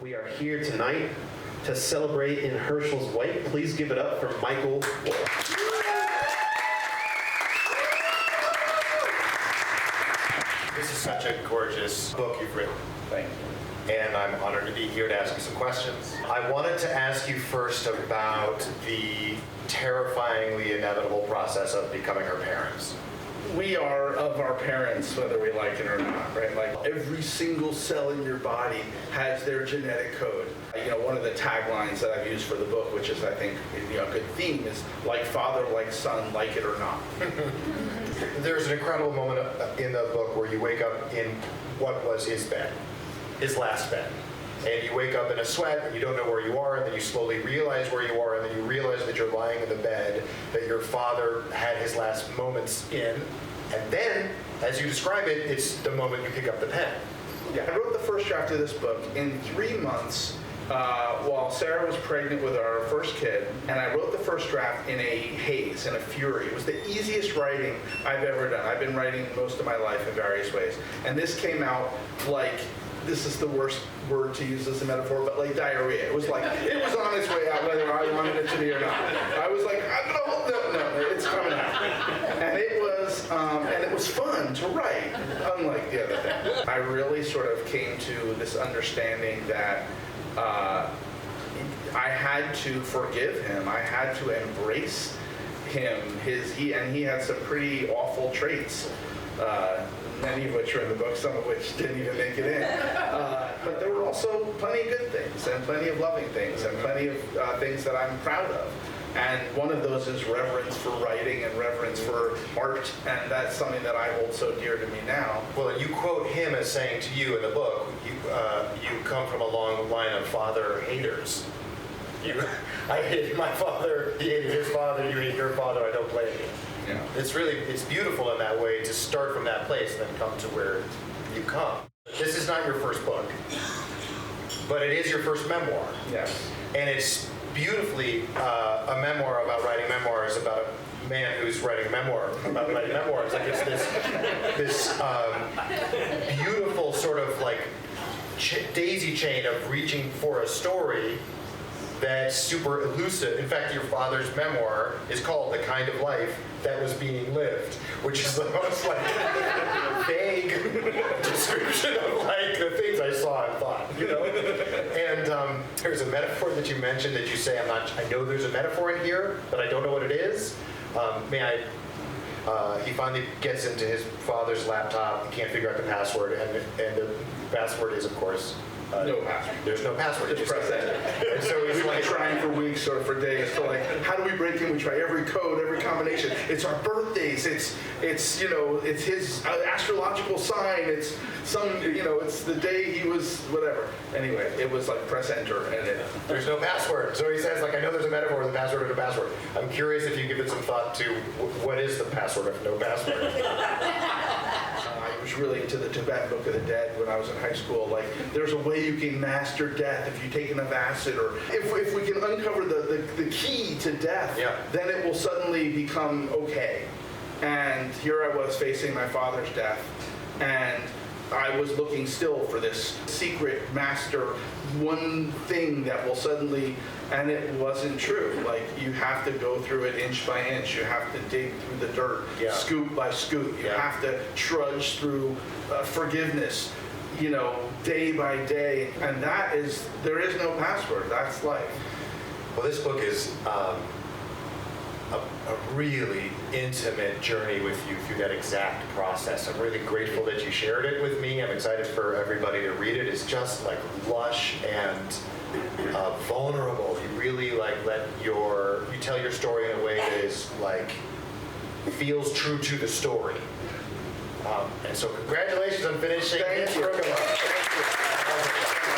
We are here tonight to celebrate in Herschel's White. Please give it up for Michael Wolf. This is such a gorgeous book you've written. Thank you. And I'm honored to be here to ask you some questions. I wanted to ask you first about the terrifyingly inevitable process of becoming her parents. We are of our parents, whether we like it or not, right? Like every single cell in your body has their genetic code. You know, one of the taglines that I've used for the book, which is I think a good theme, is like father, like son, like it or not. There's an incredible moment in the book where you wake up in what was his bed, his last bed. And you wake up in a sweat, and you don't know where you are, and then you slowly realize where you are, and then you realize that you're lying in the bed that your father had his last moments in. And then, as you describe it, it's the moment you pick up the pen. Yeah, I wrote the first draft of this book in 3 months while Sarah was pregnant with our first kid, and I wrote the first draft in a haze, in a fury. It was the easiest writing I've ever done. I've been writing most of my life in various ways. And this came out like, this is the worst word to use as a metaphor, but like diarrhea. It was like, it was on its way out whether I wanted it to be or not. I was like, no, it's coming out. And it was fun to write, unlike the other thing. I really sort of came to this understanding that I had to forgive him. I had to embrace him. He had some pretty awful traits. Many of which are in the book, some of which didn't even make it in. But there were also plenty of good things, and plenty of loving things, and plenty of things that I'm proud of. And one of those is reverence for writing and reverence for art, and that's something that I hold so dear to me now. Well, and you quote him as saying to you in the book, you come from a long line of father haters. I hated my father, he hated his father, you hate your father, I don't blame you. Yeah. It's beautiful in that way to start from that place and then come to where you come. This is not your first book, but it is your first memoir. Yes. And it's beautifully a memoir about writing memoirs about a man who's writing a memoir about writing memoirs. Like it's this beautiful sort of like daisy chain of reaching for a story that's super elusive. In fact, your father's memoir is called The Kind of Life That Was Being Lived, which is the most like vague description of like the things I saw and thought, you know? And there's a metaphor that you mentioned that you say, I know there's a metaphor in here, but I don't know what it is. He finally gets into his father's laptop, he can't figure out the password, and the password is, of course, no password. There's no password. Just press enter. And so he's We've like been trying for weeks or for days to like, how do we break in? We try every code, every combination. It's our birthdays. It's his astrological sign. It's it's the day he was whatever. Anyway, it was like press enter and there's no password. So he says like, I know there's a metaphor with a password and a password. I'm curious if you give it some thought to what is the password if no password? I was really into the Tibetan Book of the Dead when I was in high school. Like, there's a way you can master death if you take enough acid, or if we can uncover the key to death, then it will suddenly become okay. And here I was facing my father's death, and I was looking still for this secret master, one thing that will suddenly, and it wasn't true. Like, you have to go through it inch by inch. You have to dig through the dirt, scoop by scoop. You have to trudge through forgiveness, day by day. And there is no password. That's life. Well, this book is a really intimate journey with you through that exact process. I'm really grateful that you shared it with me. I'm excited for everybody to read it. It's just like lush and vulnerable. You really like you tell your story in a way that is like feels true to the story. And so congratulations on finishing Thank this you. book. Thank you.